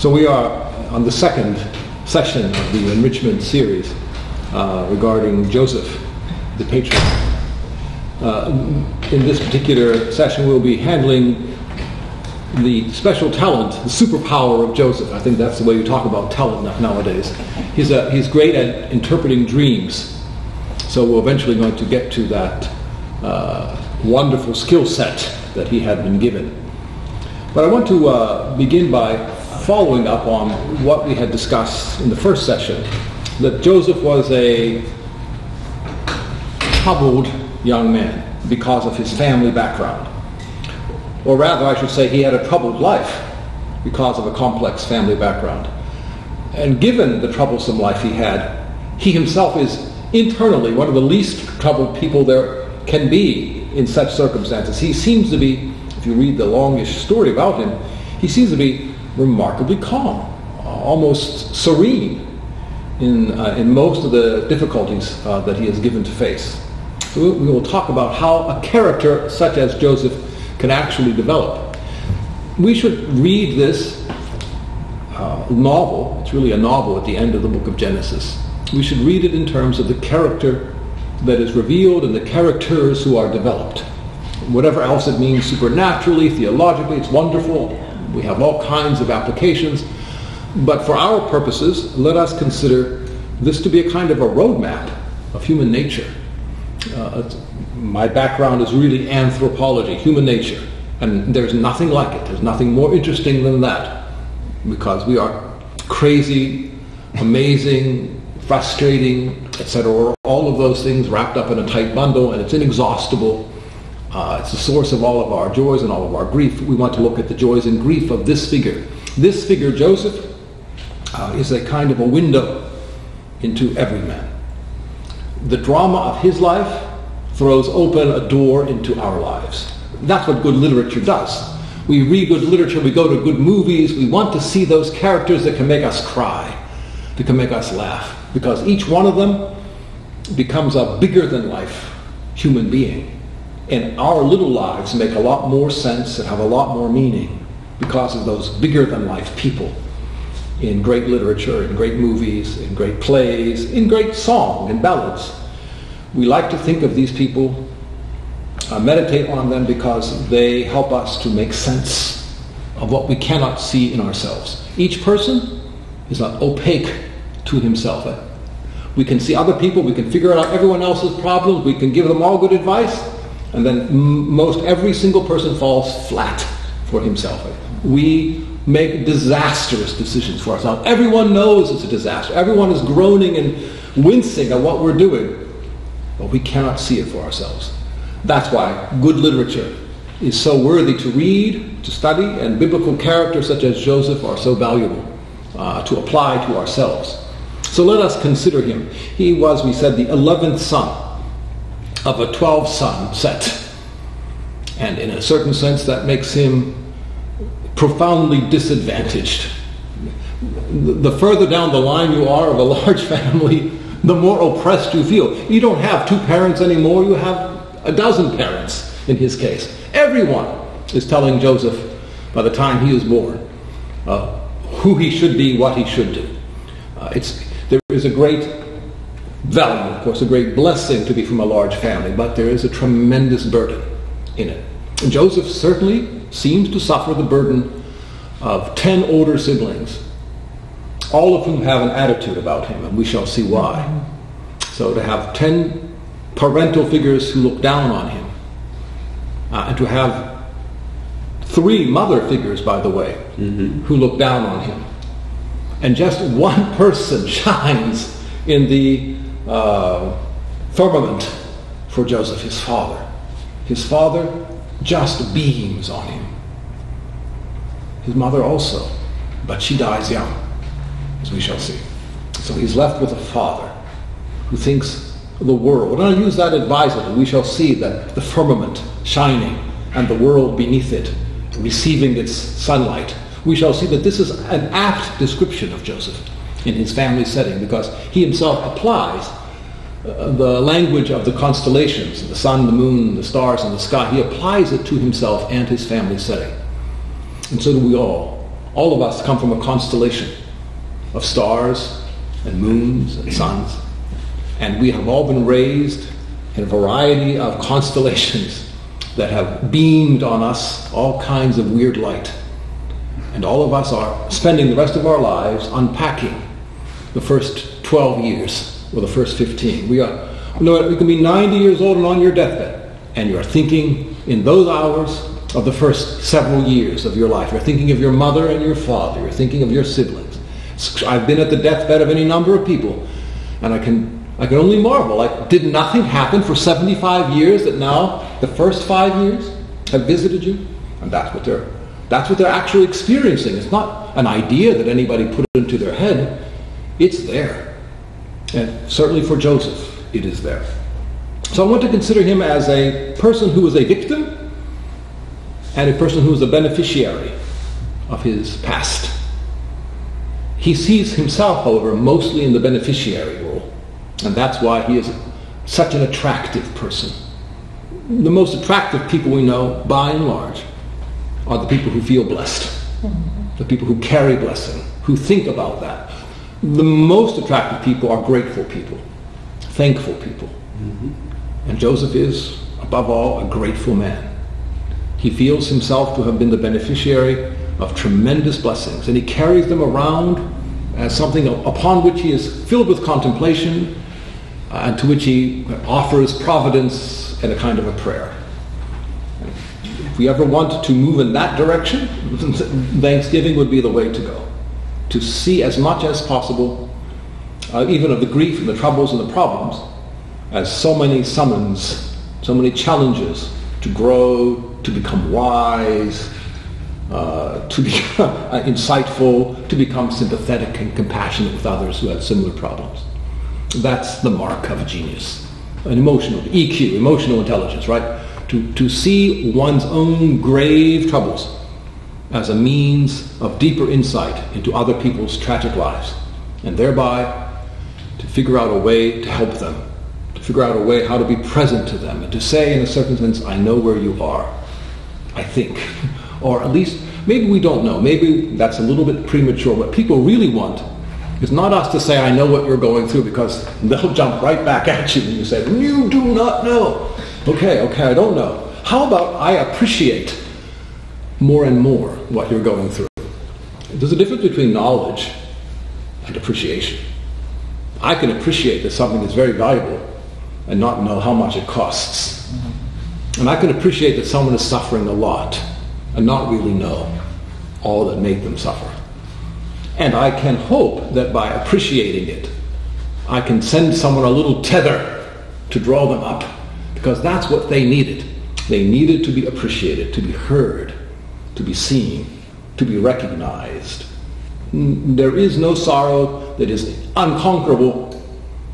So we are on the second session of the Enrichment series regarding Joseph, the patriarch. In this particular session we'll be handling the special talent, the superpower of Joseph. I think that's the way you talk about talent nowadays. He's great at interpreting dreams. So we're eventually going to get to that wonderful skill set that he had been given. But I want to begin by following up on what we had discussed in the first session, that Joseph was a troubled young man because of his family background. Or rather, I should say, he had a troubled life because of a complex family background. And given the troublesome life he had, he himself is internally one of the least troubled people there can be in such circumstances. He seems to be, if you read the longish story about him, he seems to be remarkably calm, almost serene in most of the difficulties that he is given to face. So we will talk about how a character such as Joseph can actually develop. We should read this novel. It's really a novel at the end of the book of Genesis. We should read it in terms of the character that is revealed and the characters who are developed. Whatever else it means supernaturally, theologically, it's wonderful. We have all kinds of applications. But for our purposes, let us consider this to be a kind of a roadmap of human nature. My background is really anthropology, human nature. And there's nothing like it. There's nothing more interesting than that. Because we are crazy, amazing, frustrating, etc. All of those things wrapped up in a tight bundle, and it's inexhaustible. It's the source of all of our joys and all of our grief. We want to look at the joys and grief of this figure. This figure, Joseph, is a kind of a window into every man. The drama of his life throws open a door into our lives. That's what good literature does. We read good literature, we go to good movies, we want to see those characters that can make us cry, that can make us laugh, because each one of them becomes a bigger-than-life human being. And our little lives make a lot more sense and have a lot more meaning because of those bigger-than-life people in great literature, in great movies, in great plays, in great song and ballads. We like to think of these people, meditate on them, because they help us to make sense of what we cannot see in ourselves. Each person is not opaque to himself. We can see other people, we can figure out everyone else's problems, we can give them all good advice, and then most every single person falls flat for himself. We make disastrous decisions for ourselves. Everyone knows it's a disaster. Everyone is groaning and wincing at what we're doing, but we cannot see it for ourselves. That's why good literature is so worthy to read, to study, and biblical characters such as Joseph are so valuable to apply to ourselves. So let us consider him. He was, we said, the 11th son of a 12-son set. And in a certain sense, that makes him profoundly disadvantaged. The further down the line you are of a large family, the more oppressed you feel. You don't have two parents anymore, you have a dozen parents in his case. Everyone is telling Joseph, by the time he is born, who he should be, what he should do. There is a great value, of course, a great blessing to be from a large family, but there is a tremendous burden in it. And Joseph certainly seems to suffer the burden of 10 older siblings, all of whom have an attitude about him, and we shall see why. So to have 10 parental figures who look down on him, and to have 3 mother figures, by the way, who look down on him, and just one person shines in the firmament for Joseph, his father. His father just beams on him. His mother also, but she dies young, as we shall see. So he's left with a father who thinks the world, and I'll use that advisedly, we shall see that the firmament shining and the world beneath it receiving its sunlight. We shall see that this is an apt description of Joseph in his family setting, because he himself applies the language of the constellations, the sun, the moon, the stars, and the sky. He applies it to himself and his family setting. And so do we all. All of us come from a constellation of stars and moons and suns. And we have all been raised in a variety of constellations that have beamed on us all kinds of weird light. And all of us are spending the rest of our lives unpacking the first 12 years or the first 15. You can be 90 years old and on your deathbed, and you're thinking in those hours of the first several years of your life. You're thinking of your mother and your father. You're thinking of your siblings. I've been at the deathbed of any number of people, and I can only marvel. Like, did nothing happen for 75 years that now the first 5 years have visited you? And that's what they're actually experiencing. It's not an idea that anybody put into their head. It's there. And certainly for Joseph, it is there. So I want to consider him as a person who was a victim and a person who was a beneficiary of his past. He sees himself, however, mostly in the beneficiary role. And that's why he is such an attractive person. The most attractive people we know, by and large, are the people who feel blessed. The people who carry blessing, who think about that. The most attractive people are grateful people, thankful people. And Joseph is, above all, a grateful man. He feels himself to have been the beneficiary of tremendous blessings, and he carries them around as something upon which he is filled with contemplation, and to which he offers providence and a kind of a prayer. If we ever want to move in that direction, Thanksgiving would be the way to go. To see as much as possible, even of the grief and the troubles and the problems, as so many summons, so many challenges to grow, to become wise, to become insightful, to become sympathetic and compassionate with others who have similar problems. That's the mark of genius. An emotional, EQ, emotional intelligence, right? To see one's own grave troubles as a means of deeper insight into other people's tragic lives, and thereby to figure out a way to help them, to figure out a way how to be present to them, and to say, in a certain sense, I know where you are, I think. Or at least, maybe we don't know. Maybe that's a little bit premature. What people really want is not us to say, I know what you're going through, because they'll jump right back at you and you say, you do not know. Okay, I don't know. How about I appreciate more and more what you're going through? There's a difference between knowledge and appreciation. I can appreciate that something is very valuable and not know how much it costs. And I can appreciate that someone is suffering a lot and not really know all that made them suffer. And I can hope that by appreciating it, I can send someone a little tether to draw them up, because that's what they needed. They needed to be appreciated, to be heard, to be seen, to be recognized. There is no sorrow that is unconquerable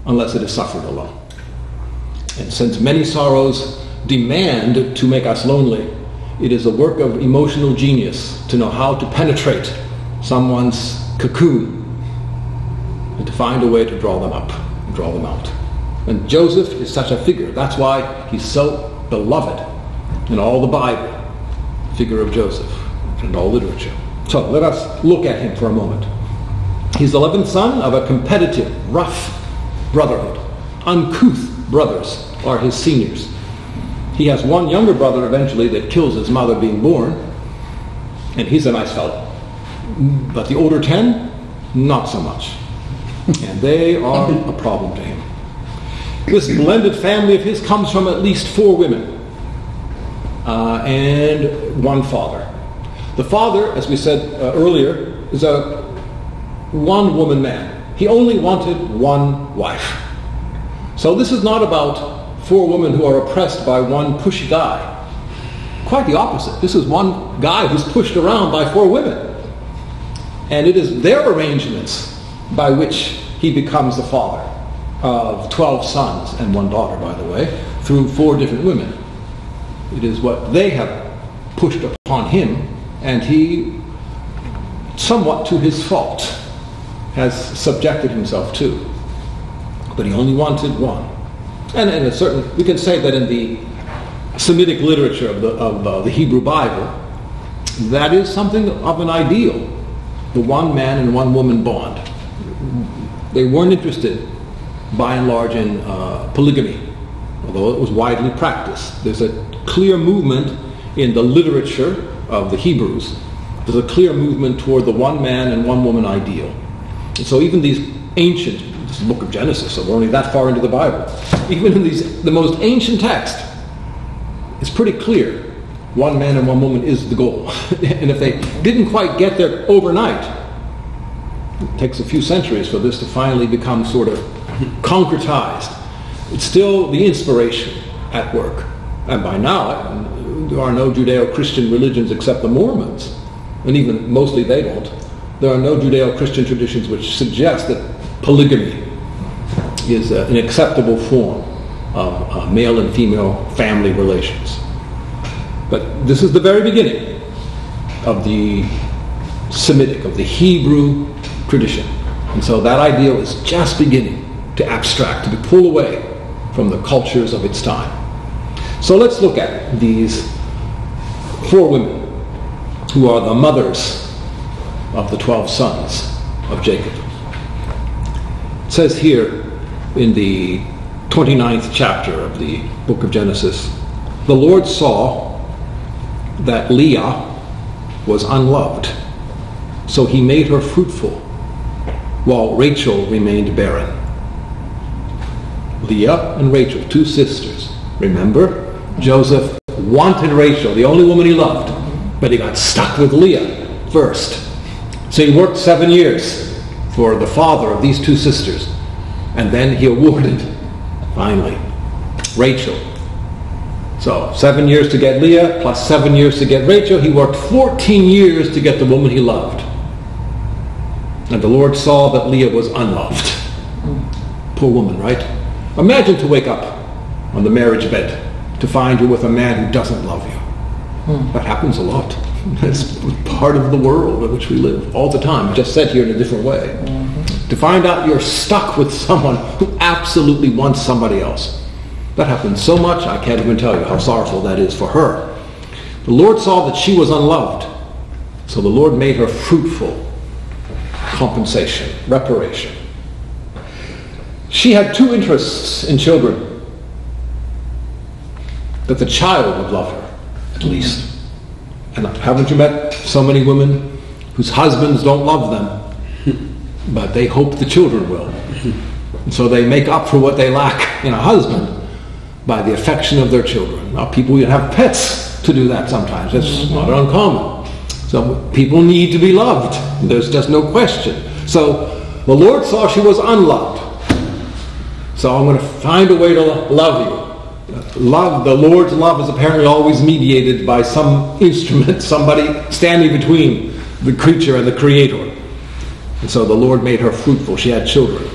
unless it is suffered alone. And since many sorrows demand to make us lonely, it is a work of emotional genius to know how to penetrate someone's cocoon and to find a way to draw them up and draw them out. And Joseph is such a figure. That's why he's so beloved in all the Bible, the figure of Joseph, and all literature. So let us look at him for a moment. He's the 11th son of a competitive, rough brotherhood. Uncouth brothers are his seniors. He has one younger brother eventually that kills his mother being born, and he's a nice fellow. But the older 10, not so much. And they are a problem to him. This blended family of his comes from at least 4 women and one father. The father, as we said earlier, is a one-woman man. He only wanted one wife. So this is not about 4 women who are oppressed by one pushy guy. Quite the opposite. This is one guy who's pushed around by 4 women. And it is their arrangements by which he becomes the father of 12 sons and 1 daughter, by the way, through 4 different women. It is what they have pushed upon him, and he, somewhat to his fault, has subjected himself to. But he only wanted one. And in a certain, we can say that in the Semitic literature of the Hebrew Bible, that is something of an ideal. the one man and one woman bond. They weren't interested, by and large, in polygamy, although it was widely practiced. There's a clear movement in the literature of the Hebrews. There's a clear movement toward the one man and one woman ideal. And so even these ancient, this is the book of Genesis, so we're only that far into the Bible, even in the most ancient text, it's pretty clear one man and one woman is the goal. And if they didn't quite get there overnight, it takes a few centuries for this to finally become sort of concretized. It's still the inspiration at work. And by now, there are no Judeo-Christian religions except the Mormons, and even mostly they don't. There are no Judeo-Christian traditions which suggest that polygamy is an acceptable form of male and female family relations. But this is the very beginning of the Semitic, of the Hebrew tradition. And so that ideal is just beginning to abstract, to be pulled away from the cultures of its time. So let's look at these 4 women who are the mothers of the 12 sons of Jacob. It says here in the 29th chapter of the book of Genesis, the Lord saw that Leah was unloved, so he made her fruitful, while Rachel remained barren. Leah and Rachel, 2 sisters. Remember, Joseph wanted Rachel, the only woman he loved, but he got stuck with Leah first. So he worked 7 years for the father of these 2 sisters, and then he awarded, finally, Rachel. So 7 years to get Leah, plus 7 years to get Rachel. He worked 14 years to get the woman he loved. And the Lord saw that Leah was unloved. Poor woman, right? Imagine to wake up on the marriage bed to find you're with a man who doesn't love you. That happens a lot. It's part of the world in which we live all the time, just said here in a different way. To find out you're stuck with someone who absolutely wants somebody else. That happens so much, I can't even tell you how sorrowful that is for her. The Lord saw that she was unloved, so the Lord made her fruitful. Compensation, reparation. She had 2 interests in children. That the child would love her, at least. And haven't you met so many women whose husbands don't love them, but they hope the children will? And so they make up for what they lack in a husband by the affection of their children. Now, people even have pets to do that sometimes. It's not uncommon. So people need to be loved. There's just no question. So the Lord saw she was unloved. So I'm going to find a way to love you. Love, the Lord's love is apparently always mediated by some instrument, somebody standing between the creature and the Creator. And so the Lord made her fruitful. She had children.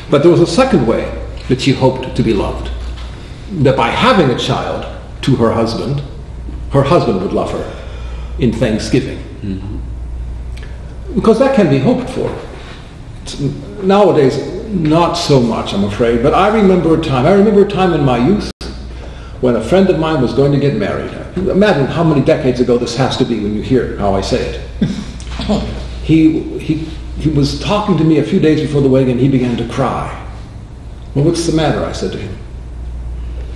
But there was a second way that she hoped to be loved. That by having a child to her husband would love her in thanksgiving. Because that can be hoped for. Nowadays, not so much, I'm afraid, but I remember a time in my youth when a friend of mine was going to get married. Imagine how many decades ago this has to be when you hear how I say it. He was talking to me a few days before the wedding and he began to cry. Well, what's the matter? I said to him.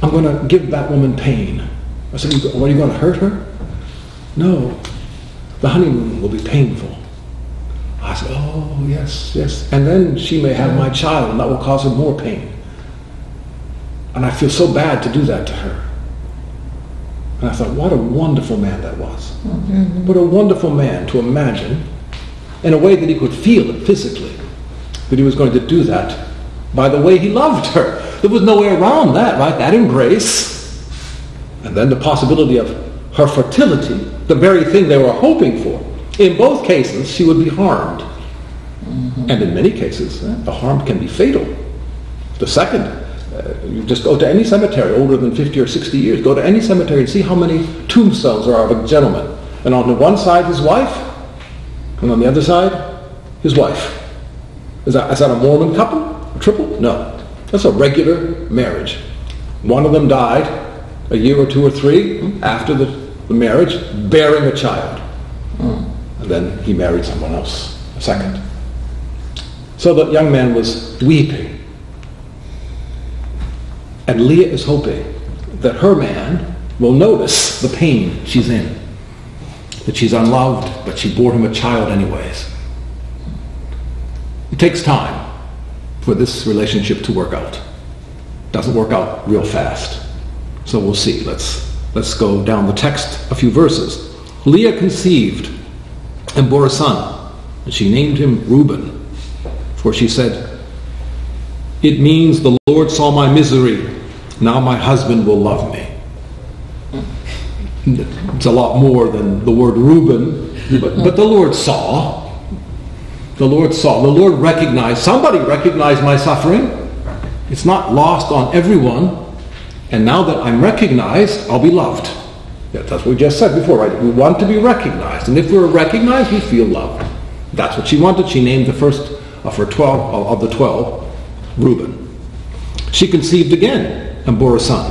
I'm going to give that woman pain. I said, what, are you going to hurt her? No. The honeymoon will be painful. I said, oh, yes. And then she may have my child, and that will cause her more pain. And I feel so bad to do that to her. And I thought, what a wonderful man that was. What a wonderful man to imagine, in a way that he could feel it physically, that he was going to do that by the way he loved her. There was no way around that, right? That embrace. And then the possibility of her fertility, the very thing they were hoping for. In both cases, she would be harmed. And in many cases, the harm can be fatal. The second, you just go to any cemetery older than 50 or 60 years, go to any cemetery and see how many tombstones there are of a gentleman. And on the one side, his wife, and on the other side, his wife. Is that a Mormon couple? A triple? No. That's a regular marriage. One of them died a year or 2 or 3 after the marriage, bearing a child. And then he married someone else. second. So the young man was weeping. And Leah is hoping that her man will notice the pain she's in. That she's unloved, but she bore him a child anyways. It takes time for this relationship to work out. Doesn't work out real fast. So we'll see. Let's go down the text a few verses. Leah conceived and bore a son, and she named him Reuben, for she said, "It means the Lord saw my misery. Now my husband will love me." It's a lot more than the word Reuben, but the Lord saw. The Lord saw. The Lord recognized. Somebody recognized my suffering. It's not lost on everyone. And now that I'm recognized, I'll be loved. Yeah, that's what we just said before, right? We want to be recognized. And if we're recognized, we feel loved. That's what she wanted. She named the first of her 12, of the 12, Reuben. She conceived again and bore a son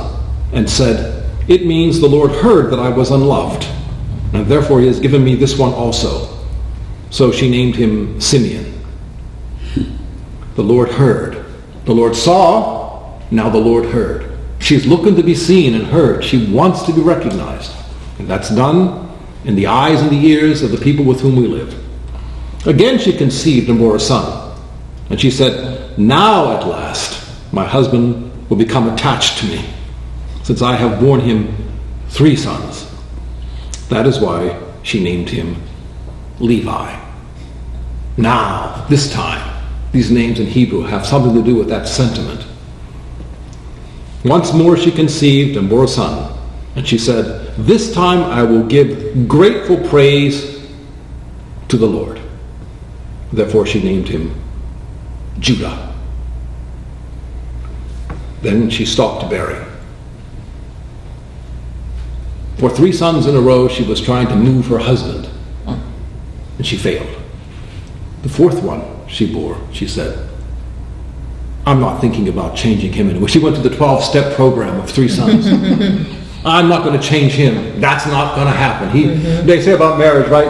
and said, "It means the Lord heard that I was unloved, and therefore he has given me this one also." So she named him Simeon. The Lord heard. The Lord saw, now the Lord heard. She's looking to be seen and heard. She wants to be recognized. And that's done in the eyes and the ears of the people with whom we live. Again she conceived and bore a son. And she said, "Now at last my husband will become attached to me, since I have borne him 3 sons." That is why she named him Levi. Now, this time, these names in Hebrew have something to do with that sentiment. Once more she conceived and bore a son, and she said, "This time I will give grateful praise to the Lord." Therefore she named him Judah. Then she stopped bearing. For 3 sons in a row she was trying to move her husband, and she failed. The 4th one she bore, she said, "I'm not thinking about changing him anyway." She went to the 12-step program of 3 sons. "I'm not going to change him. That's not going to happen." They say about marriage, right?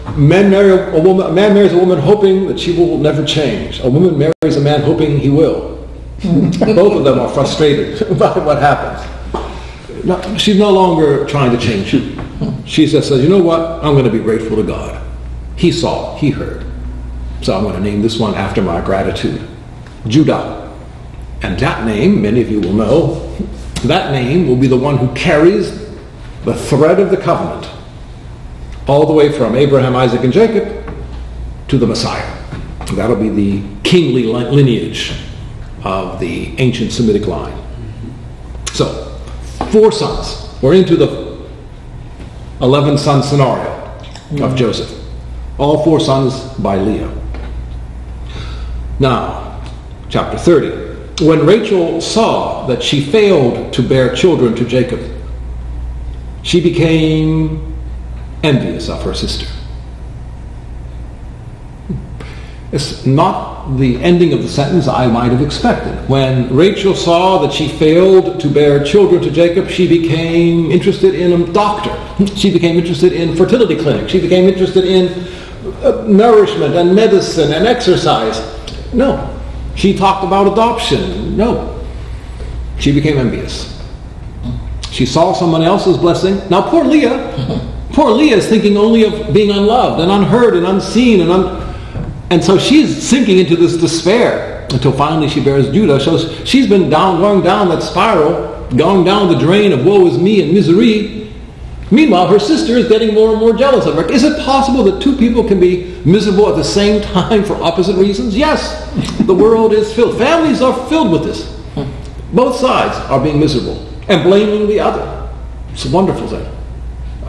A man marries a woman hoping that she will never change. A woman marries a man hoping he will. Both of them are frustrated by what happens. No, she's no longer trying to change him. She just says, "You know what? I'm going to be grateful to God. He saw, he heard. So I'm going to name this one after my gratitude. Judah." And that name, many of you will know, that name will be the one who carries the thread of the covenant all the way from Abraham, Isaac, and Jacob to the Messiah. That'll be the kingly lineage of the ancient Semitic line. So, 4 sons. We're into the 11-son scenario of Joseph. All 4 sons by Leah. Now, chapter 30. When Rachel saw that she failed to bear children to Jacob, she became envious of her sister. It's not the ending of the sentence I might have expected. When Rachel saw that she failed to bear children to Jacob, she became interested in a doctor. She became interested in fertility clinics. She became interested in nourishment and medicine and exercise. No. She talked about adoption. No. She became envious. She saw someone else's blessing. Now poor Leah is thinking only of being unloved and unheard and unseen and so she's sinking into this despair until finally she bears Judah. So she's been going down that spiral, going down the drain of woe is me and misery. Meanwhile, her sister is getting more and more jealous of her. Is it possible that 2 people can be miserable at the same time for opposite reasons? Yes. The world is filled. Families are filled with this. Both sides are being miserable and blaming the other. It's a wonderful thing.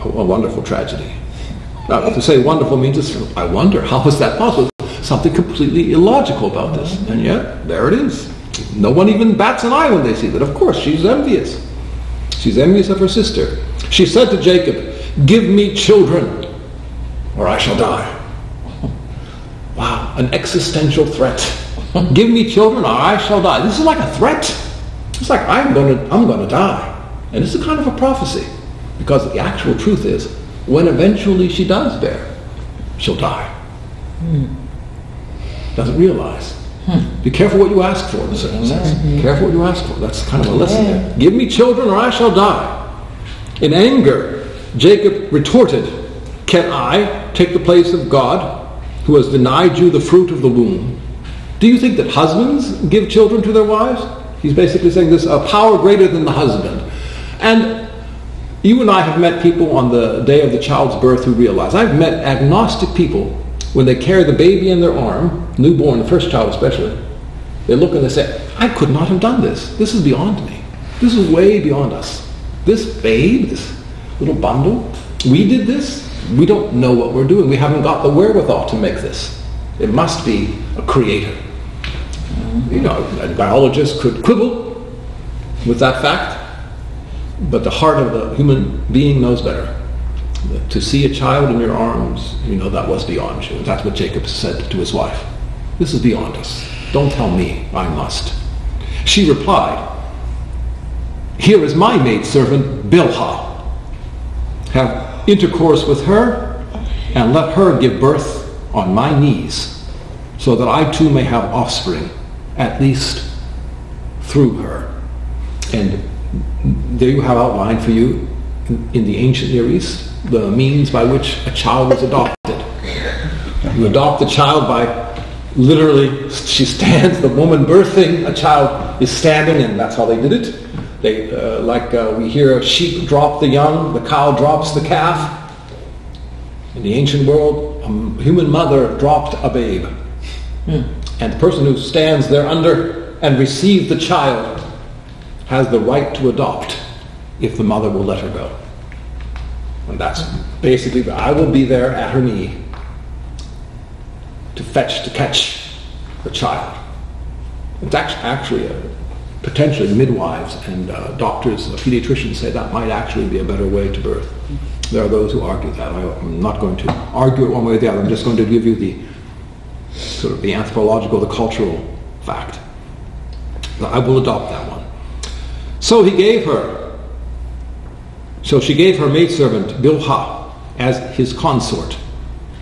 A wonderful tragedy. Now, to say wonderful means I wonder, how is that possible? Something completely illogical about this. And yet, there it is. No one even bats an eye when they see that. Of course, she's envious. She's envious of her sister. She said to Jacob, "Give me children, or I shall die." Wow, an existential threat. Give me children, or I shall die. This is like a threat. It's like I'm going to die. And it's a kind of a prophecy, because the actual truth is, when eventually she does bear, she'll die. doesn't realize. Be careful what you ask for, in a certain sense. Be careful what you ask for. That's kind of a lesson there. Give me children or I shall die. In anger, Jacob retorted, can I take the place of God, who has denied you the fruit of the womb? Do you think that husbands give children to their wives? He's basically saying there's a power greater than the husband. And you and I have met people on the day of the child's birth who realize. I've met agnostic people when they carry the baby in their arm, newborn, the first child especially. They look and they say, I could not have done this. This is beyond me. This is way beyond us. This babe, this little bundle, we did this. We don't know what we're doing. We haven't got the wherewithal to make this. It must be a creator. You know, a biologist could quibble with that fact, but the heart of the human being knows better. To see a child in your arms, you know, that was beyond you. That's what Jacob said to his wife. This is beyond us. Don't tell me I must. She replied, here is my maidservant Bilhah. Have intercourse with her and let her give birth on my knees, so that I too may have offspring, at least through her. And there you have outlined for you in the ancient Near East the means by which a child was adopted. You adopt the child by literally, she stands, the woman birthing a child is standing, and that's how they did it. They, we hear a sheep drop the young, the cow drops the calf. In the ancient world, a human mother dropped a babe. And the person who stands there under and receives the child has the right to adopt if the mother will let her go. And that's basically, I will be there at her knee to catch the child. It's actually potentially midwives and doctors, pediatricians say that might actually be a better way to birth. There are those who argue that. I'm not going to argue it one way or the other. I'm just going to give you the sort of the anthropological, the cultural fact. I will adopt that one. So she gave her maidservant Bilhah as his consort,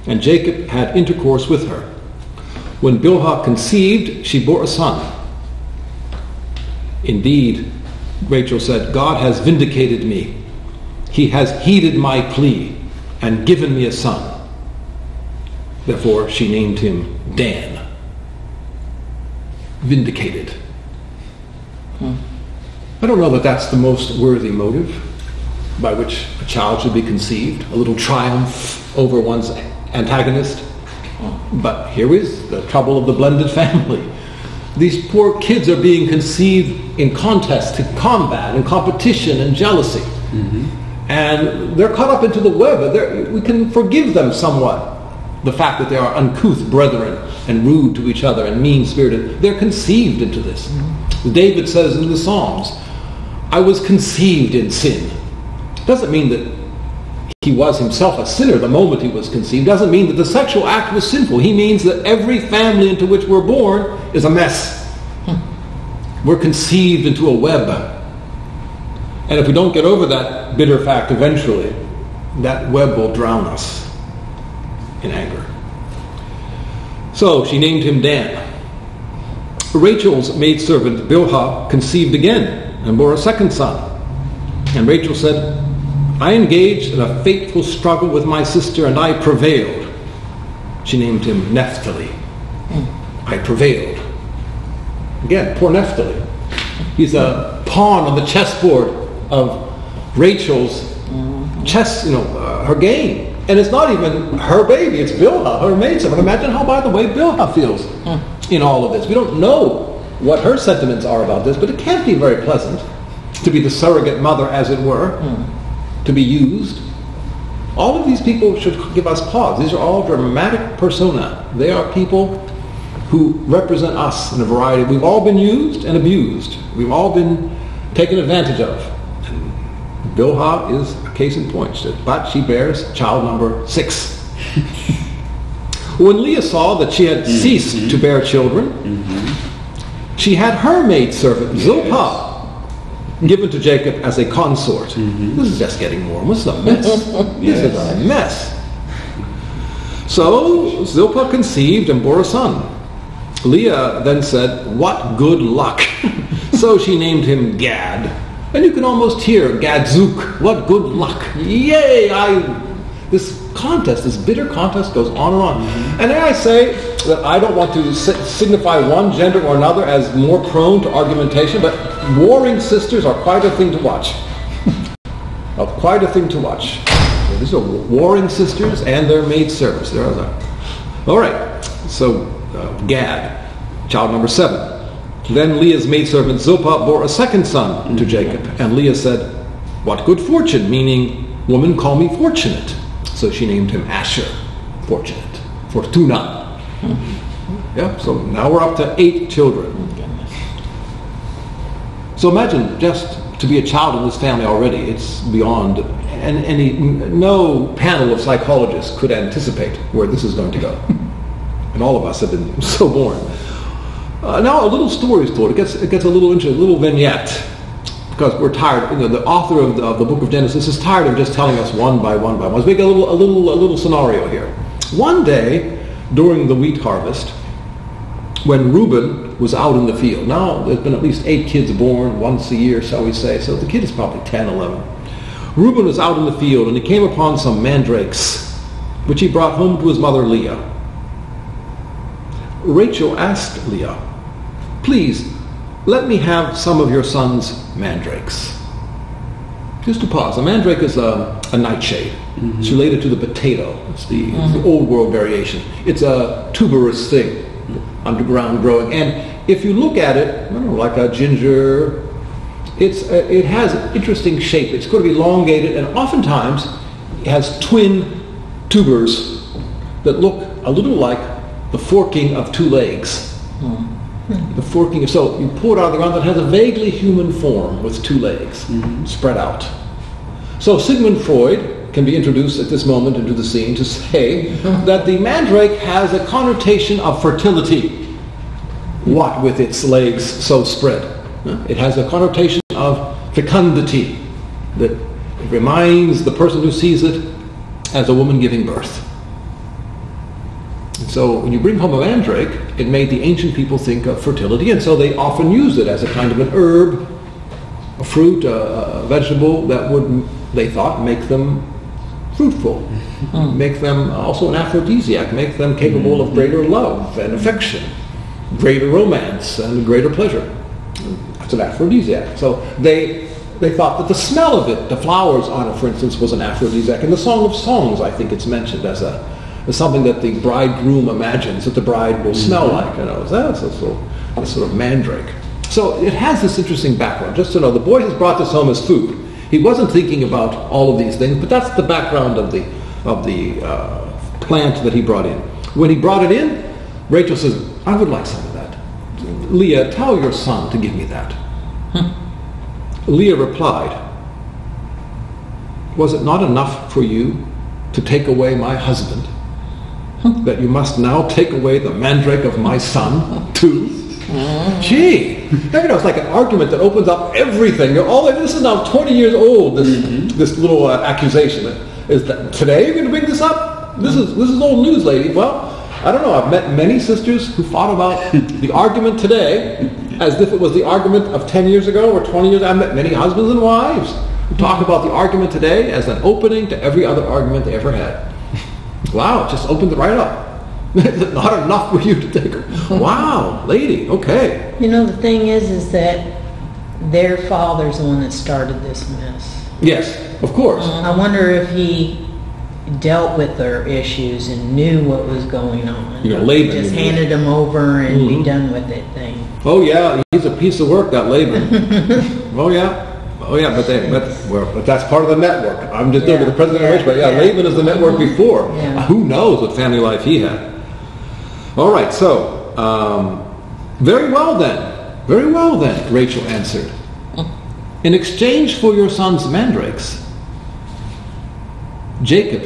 and Jacob had intercourse with her. When Bilhah conceived, she bore a son. Indeed, Rachel said, God has vindicated me. He has heeded my plea and given me a son. Therefore, she named him Dan. Vindicated. I don't know that that's the most worthy motive by which a child should be conceived, a little triumph over one's antagonist. But here is the trouble of the blended family. These poor kids are being conceived in contest, in combat, in competition, and jealousy. And they're caught up into the web. We can forgive them somewhat, the fact that they are uncouth brethren and rude to each other and mean-spirited. They're conceived into this. David says in the Psalms, I was conceived in sin. Doesn't mean that he was himself a sinner the moment he was conceived. Doesn't mean that the sexual act was sinful. He means that every family into which we're born is a mess. We're conceived into a web. And if we don't get over that bitter fact eventually, that web will drown us in anger. So she named him Dan. Rachel's maidservant Bilhah conceived again and bore a second son. And Rachel said, I engaged in a fateful struggle with my sister and I prevailed. She named him Naphtali. I prevailed. Again, poor Naphtali. He's a pawn on the chessboard of Rachel's chess, her game. And it's not even her baby, it's Bilhah, her maidservant. Imagine how, by the way, Bilhah feels in all of this. We don't know what her sentiments are about this, but it can't be very pleasant to be the surrogate mother, as it were, to be used. All of these people should give us pause. These are all dramatic persona. They are people who represent us in a variety. We've all been used and abused. We've all been taken advantage of. And Bilhah is a case in point. But she bears child number 6. When Leah saw that she had ceased to bear children, she had her maidservant, Zilpah, given to Jacob as a consort. This is just getting warm. This is a mess. This is a mess. So Zilpah conceived and bore a son. Leah then said, "What good luck." So she named him Gad. And you can almost hear Gadzuk, what good luck. Yay! This contest, this bitter contest goes on and on. And I say that I don't want to signify one gender or another as more prone to argumentation, but warring sisters are quite a thing to watch. Quite a thing to watch. So these are warring sisters and their maidservants. There are that. All right. So Gad, child number 7. Then Leah's maidservant Zilpah bore a second son to Jacob. And Leah said, "What good fortune," meaning, "Woman, call me fortunate." So she named him Asher, fortunate, Fortuna. Yeah, so now we're up to 8 children. So imagine just to be a child in this family already, it's beyond, and no panel of psychologists could anticipate where this is going to go. And all of us have been so born. Now a little story is told. It gets a little interesting, a little vignette, because we're tired. The author of the book of Genesis is tired of just telling us one by one by one. Let's make a little scenario here. One day during the wheat harvest, when Reuben was out in the field. Now there's been at least 8 kids born once a year, shall we say. So the kid is probably 10, 11. Reuben was out in the field and he came upon some mandrakes, which he brought home to his mother Leah. Rachel asked Leah, "Please, let me have some of your son's mandrakes." Just to pause, a mandrake is a nightshade. It's related to the potato. It's the old world variation. It's a tuberous thing, underground growing. And if you look at it, I don't know, like a ginger, it has an interesting shape. It's going to be elongated, and oftentimes it has twin tubers that look a little like the forking of 2 legs. The forking, so you pull it out of the ground, that has a vaguely human form with 2 legs spread out. So Sigmund Freud can be introduced at this moment into the scene to say that the mandrake has a connotation of fertility. What with its legs so spread? It has a connotation of fecundity that reminds the person who sees it as a woman giving birth. And so when you bring home a mandrake, it made the ancient people think of fertility, and so they often used it as a kind of an herb, a fruit, a vegetable that would, they thought, make them fruitful, make them also an aphrodisiac, make them capable of greater love and affection, greater romance and greater pleasure. That's an aphrodisiac. So they thought that the smell of it, the flowers on it, for instance, was an aphrodisiac. In the Song of Songs, I think it's mentioned as something that the bridegroom imagines that the bride will smell like. That's a sort of mandrake. So it has this interesting background. Just to know, the boy has brought this home as food. He wasn't thinking about all of these things, but that's the background of the plant that he brought in. When he brought it in, Rachel says, "I would like some of that. Leah, tell your son to give me that." Leah replied, "Was it not enough for you to take away my husband, that you must now take away the mandrake of my son too?" Gee, it's like an argument that opens up everything. This is now 20 years old. This little accusation is that today you're going to bring this up. This is old news, lady. Well, I don't know. I've met many sisters who thought about the argument today as if it was the argument of 10 years ago or 20 years ago. I've met many husbands and wives who talk about the argument today as an opening to every other argument they ever had. Wow, it just opened it right up. Not enough for you to take her. Wow, lady, okay. The thing is that their father's the one that started this mess. Yes, of course. I wonder if he dealt with their issues and knew what was going on. Laban. Just handed them over and be done with it thing. Oh yeah, he's a piece of work, that Laban. Oh yeah, but that's part of the network. I'm just looking at the president of Enrichment. Laban is the network before. Who knows what family life he had? All right, so very well then, Rachel answered. In exchange for your son's mandrakes, Jacob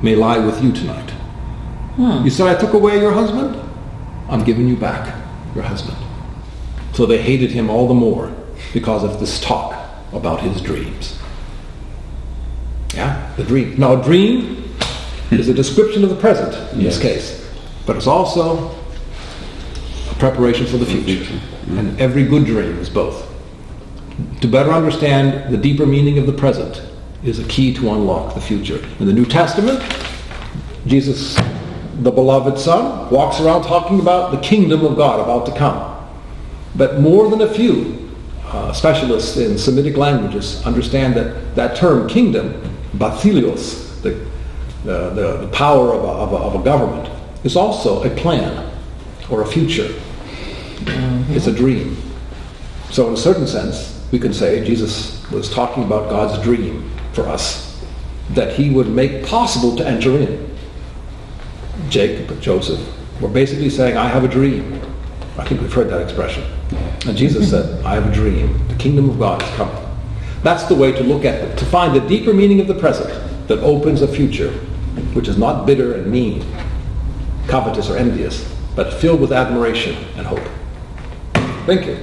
may lie with you tonight. You said I took away your husband? I'm giving you back your husband. So they hated him all the more because of this talk about his dreams. Yeah, the dream. Now a dream is a description of the present in this case, but it's also a preparation for the future. And every good dream is both. To better understand the deeper meaning of the present is a key to unlock the future. In the New Testament, Jesus, the beloved Son, walks around talking about the kingdom of God about to come. But more than a few specialists in Semitic languages understand that term kingdom, bathilios, the power of a government, is also a plan or a future. It's a dream. So in a certain sense, we can say Jesus was talking about God's dream for us, that he would make possible to enter in. Jacob and Joseph were basically saying, I have a dream. I think we've heard that expression. And Jesus said, I have a dream. The kingdom of God is coming. That's the way to look at it, to find the deeper meaning of the present that opens a future which is not bitter and mean, covetous or envious, but filled with admiration and hope. Thank you.